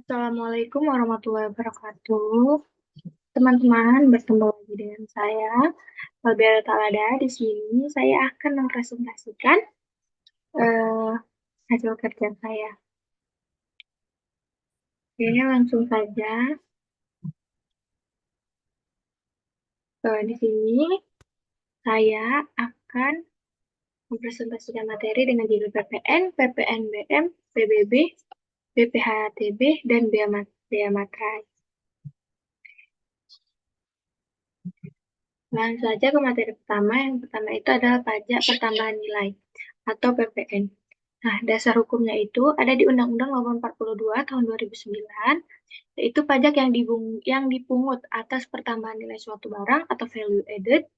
Assalamualaikum warahmatullahi wabarakatuh. Teman-teman, bertemu lagi dengan saya, Fabiola Talada. Di sini saya akan mempresentasikan eh, hasil kerja saya. Oke, langsung saja. Di sini saya akan mempresentasikan materi dengan judul PPN, PPNBM, PBB, BPHTB, dan Bea Materai. Langsung saja ke materi pertama. Yang pertama itu adalah pajak pertambahan nilai atau PPN. Nah, dasar hukumnya itu ada di Undang-Undang Nomor 42 Tahun 2009, yaitu pajak yang dipungut atas pertambahan nilai suatu barang atau value added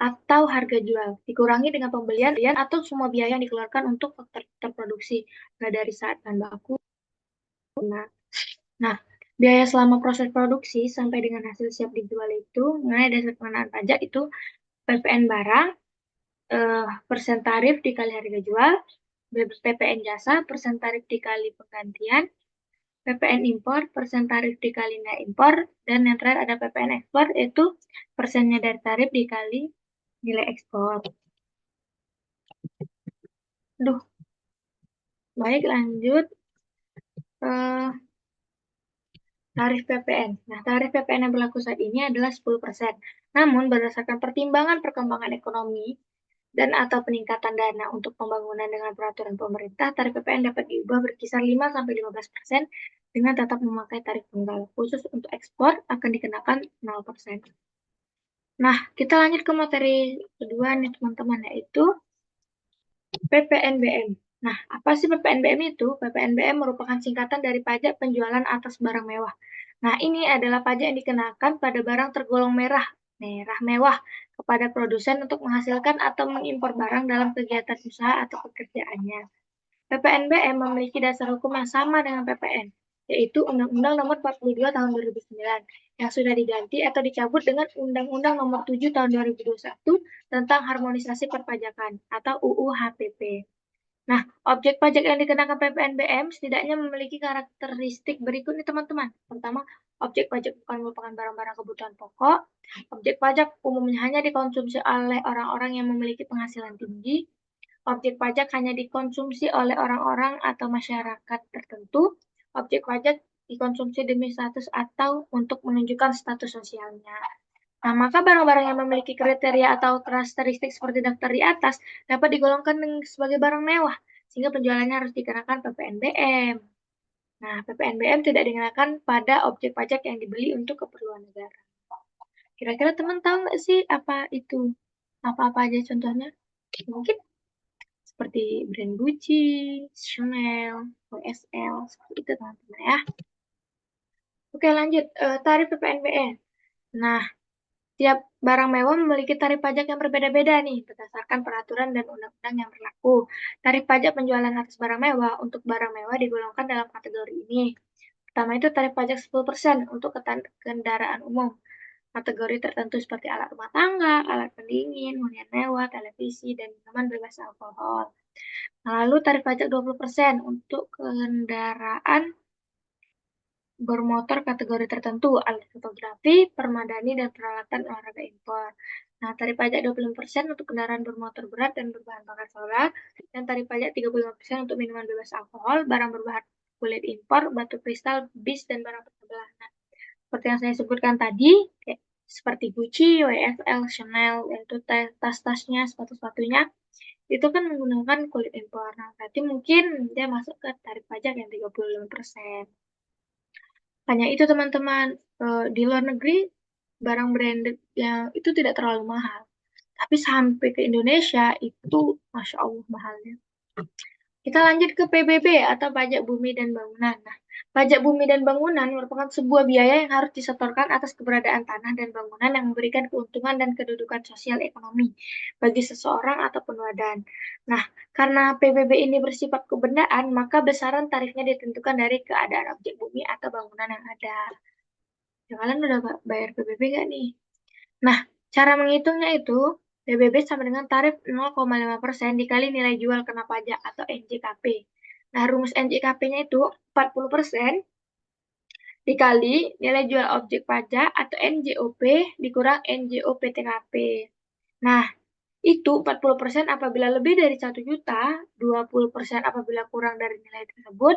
atau harga jual, dikurangi dengan pembelian atau semua biaya yang dikeluarkan untuk terproduksi, mulai dari saat bahan baku. Nah, biaya selama proses produksi sampai dengan hasil siap dijual itu, mengenai dasar pengenaan pajak itu PPN barang, persen tarif dikali harga jual, PPN jasa, persen tarif dikali penggantian, PPN impor, persen tarif dikali nilai impor, dan yang terakhir ada PPN ekspor, yaitu persennya dari tarif dikali nilai ekspor. Duh, baik lanjut. Tarif PPN. Nah, tarif PPN yang berlaku saat ini adalah 10%. Namun, berdasarkan pertimbangan perkembangan ekonomi dan atau peningkatan dana untuk pembangunan dengan peraturan pemerintah, tarif PPN dapat diubah berkisar 5-15% dengan tetap memakai tarif tunggal. Khusus untuk ekspor akan dikenakan 0%. Nah, kita lanjut ke materi kedua nih teman-teman, yaitu PPNBM. Nah, apa sih PPNBM itu? PPNBM merupakan singkatan dari pajak penjualan atas barang mewah. Nah, ini adalah pajak yang dikenakan pada barang tergolong merah mewah kepada produsen untuk menghasilkan atau mengimpor barang dalam kegiatan usaha atau pekerjaannya. PPNBM memiliki dasar hukum yang sama dengan PPN, yaitu Undang-Undang Nomor 42 Tahun 2009, yang sudah diganti atau dicabut dengan Undang-Undang Nomor 7 Tahun 2021 tentang Harmonisasi Perpajakan atau UU HPP. Nah, objek pajak yang dikenakan PPNBM setidaknya memiliki karakteristik berikut nih teman-teman. Pertama, objek pajak bukan merupakan barang-barang kebutuhan pokok. Objek pajak umumnya hanya dikonsumsi oleh orang-orang yang memiliki penghasilan tinggi. Objek pajak hanya dikonsumsi oleh orang-orang atau masyarakat tertentu. Objek pajak dikonsumsi demi status atau untuk menunjukkan status sosialnya. Nah, maka barang-barang yang memiliki kriteria atau karakteristik seperti daftar di atas dapat digolongkan sebagai barang mewah, sehingga penjualannya harus dikenakan PPNBM. Nah, PPNBM tidak dikenakan pada objek pajak yang dibeli untuk keperluan negara. Kira-kira teman tahu nggak sih apa itu? Apa-apa aja contohnya? Mungkin seperti brand Gucci, Chanel, YSL, seperti itu teman-teman ya. Oke lanjut, tarif PPNBM. Nah, tiap barang mewah memiliki tarif pajak yang berbeda-beda nih, berdasarkan peraturan dan undang-undang yang berlaku. Tarif pajak penjualan atas barang mewah untuk barang mewah digolongkan dalam kategori ini. Pertama itu tarif pajak 10% untuk kendaraan umum. Kategori tertentu seperti alat rumah tangga, alat pendingin, hunian mewah, televisi, dan minuman bebas alkohol. Lalu tarif pajak 20% untuk kendaraan bermotor kategori tertentu, alat fotografi, permadani, dan peralatan olahraga impor. Nah, tarif pajak 25% untuk kendaraan bermotor berat dan berbahan bakar solar, dan tarif pajak 35% untuk minuman bebas alkohol, barang berbahan kulit impor, batu kristal, bis, dan barang persebelah. Nah, seperti yang saya sebutkan tadi, kayak seperti Gucci, YSL, Chanel, itu tas-tasnya, sepatu-sepatunya, itu kan menggunakan kulit impor. Nah, berarti mungkin dia masuk ke tarif pajak yang 35%. Hanya itu teman-teman, di luar negeri barang branded yang itu tidak terlalu mahal. Tapi sampai ke Indonesia itu Masya Allah mahalnya. Kita lanjut ke PBB atau pajak bumi dan bangunan. Nah, pajak bumi dan bangunan merupakan sebuah biaya yang harus disetorkan atas keberadaan tanah dan bangunan yang memberikan keuntungan dan kedudukan sosial ekonomi bagi seseorang ataupun wadah. Nah, karena PBB ini bersifat kebendaan, maka besaran tarifnya ditentukan dari keadaan objek bumi atau bangunan yang ada. Ya, kalian udah bayar PBB nggak nih? Nah, cara menghitungnya itu, PBB sama dengan tarif 0,5% dikali nilai jual kena pajak atau NJKP. Nah, rumus NJKP-nya itu 40% dikali nilai jual objek pajak atau NJOP dikurang NJOP-TKP. Nah, itu 40% apabila lebih dari 1 juta, 20% apabila kurang dari nilai tersebut.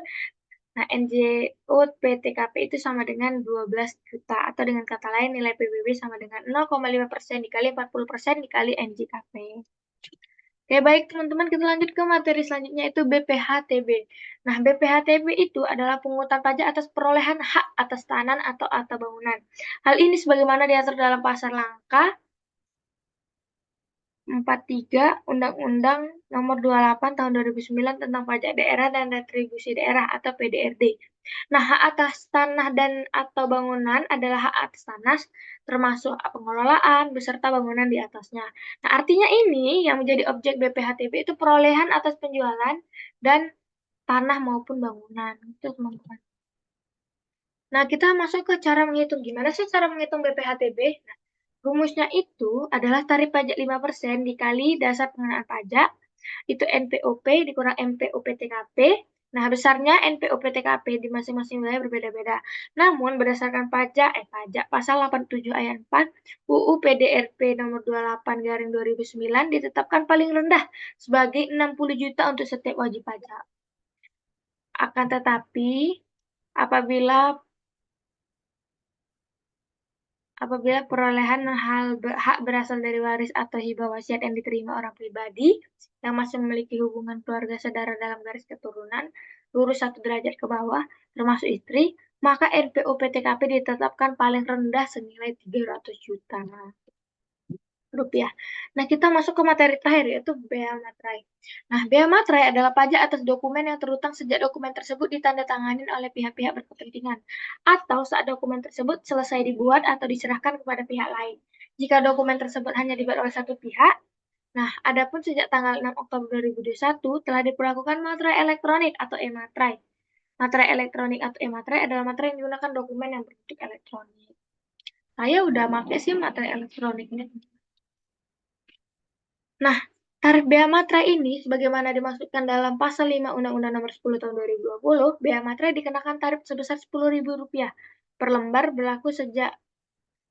Nah, NJOP-TKP itu sama dengan 12 juta, atau dengan kata lain nilai PBB sama dengan 0,5% dikali 40% dikali NJKP. Oke, baik teman-teman, kita lanjut ke materi selanjutnya, itu BPHTB. Nah, BPHTB itu adalah pungutan pajak atas perolehan hak atas tanah atau harta bangunan. Hal ini sebagaimana diatur dalam Pasar Langka 43 Undang-Undang Nomor 28 Tahun 2009 tentang Pajak Daerah dan Retribusi Daerah atau PDRD. Nah, hak atas tanah dan atau bangunan adalah hak atas tanah termasuk pengelolaan beserta bangunan di atasnya. Nah, artinya ini yang menjadi objek BPHTB itu perolehan atas penjualan dan tanah maupun bangunan. Itu teman-teman. Nah, kita masuk ke cara menghitung. Gimana sih cara menghitung BPHTB? Nah, rumusnya itu adalah tarif pajak 5% dikali dasar pengenaan pajak, itu NPOP dikurang MPOP-TKP. Nah, besarnya NPOP-TKP di masing-masing wilayah berbeda-beda. Namun, berdasarkan pajak pasal 87 ayat 4 UU PDRP nomor 28/2009 ditetapkan paling rendah sebagai 60 juta untuk setiap wajib pajak. Akan tetapi, apabila perolehan hak berasal dari waris atau hibah wasiat yang diterima orang pribadi yang masih memiliki hubungan keluarga saudara dalam garis keturunan lurus 1 derajat ke bawah, termasuk istri, maka NPOP-TKP ditetapkan paling rendah senilai 300 juta rupiah. Nah, kita masuk ke materi terakhir, yaitu bea materai. Nah, bea materai adalah pajak atas dokumen yang terhutang sejak dokumen tersebut ditandatangani oleh pihak-pihak berkepentingan, atau saat dokumen tersebut selesai dibuat atau diserahkan kepada pihak lain. Jika dokumen tersebut hanya dibuat oleh satu pihak, nah, adapun sejak tanggal 6 Oktober 2021 telah diberlakukan materai elektronik atau e-materai. Materai elektronik atau e-materai adalah materai yang digunakan dokumen yang berbentuk elektronik. Saya udah pakai sih materai elektroniknya. Nah, tarif bea materai ini sebagaimana dimaksudkan dalam Pasal 5 Undang-Undang Nomor 10 Tahun 2020, bea materai dikenakan tarif sebesar Rp10.000 per lembar berlaku sejak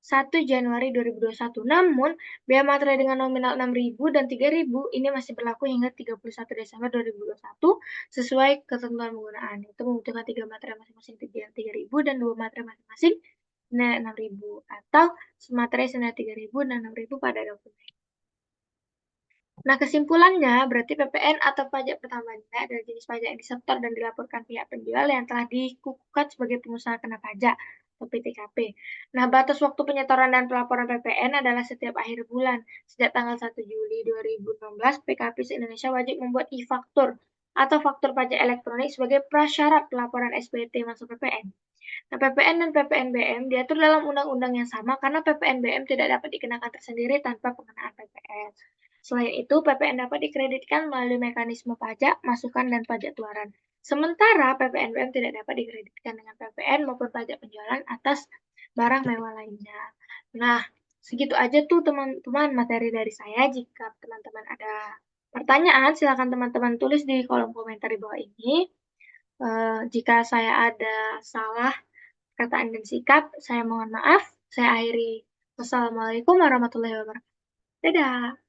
1 Januari 2021. Namun, bea materai dengan nominal Rp6.000 dan Rp3.000 ini masih berlaku hingga 31 Desember 2021 sesuai ketentuan penggunaan. Itu membutuhkan 3 materai masing-masing Rp3.000 dan 2 materai masing-masing senilai Rp6.000, atau materai senilai Rp3.000 dan Rp6.000 pada dokumen. Nah, kesimpulannya berarti PPN atau pajak pertambahan nilai adalah jenis pajak yang disetor dan dilaporkan pihak penjual yang telah dikukuhkan sebagai pengusaha kena pajak atau PTKP. Nah, batas waktu penyetoran dan pelaporan PPN adalah setiap akhir bulan. Sejak tanggal 1 Juli 2016, PKP se-Indonesia wajib membuat e-faktur atau faktur pajak elektronik sebagai prasyarat pelaporan SPT masuk PPN. Nah, PPN dan PPNBM diatur dalam undang-undang yang sama karena PPNBM tidak dapat dikenakan tersendiri tanpa pengenaan PPN. Selain itu, PPN dapat dikreditkan melalui mekanisme pajak, masukan, dan pajak keluaran. Sementara PPNBM tidak dapat dikreditkan dengan PPN maupun pajak penjualan atas barang mewah lainnya. Nah, segitu aja tuh teman-teman materi dari saya. Jika teman-teman ada pertanyaan, silakan teman-teman tulis di kolom komentar di bawah ini. Jika saya ada salah perkataan dan sikap, saya mohon maaf. Saya akhiri. Wassalamualaikum warahmatullahi wabarakatuh. Dadah.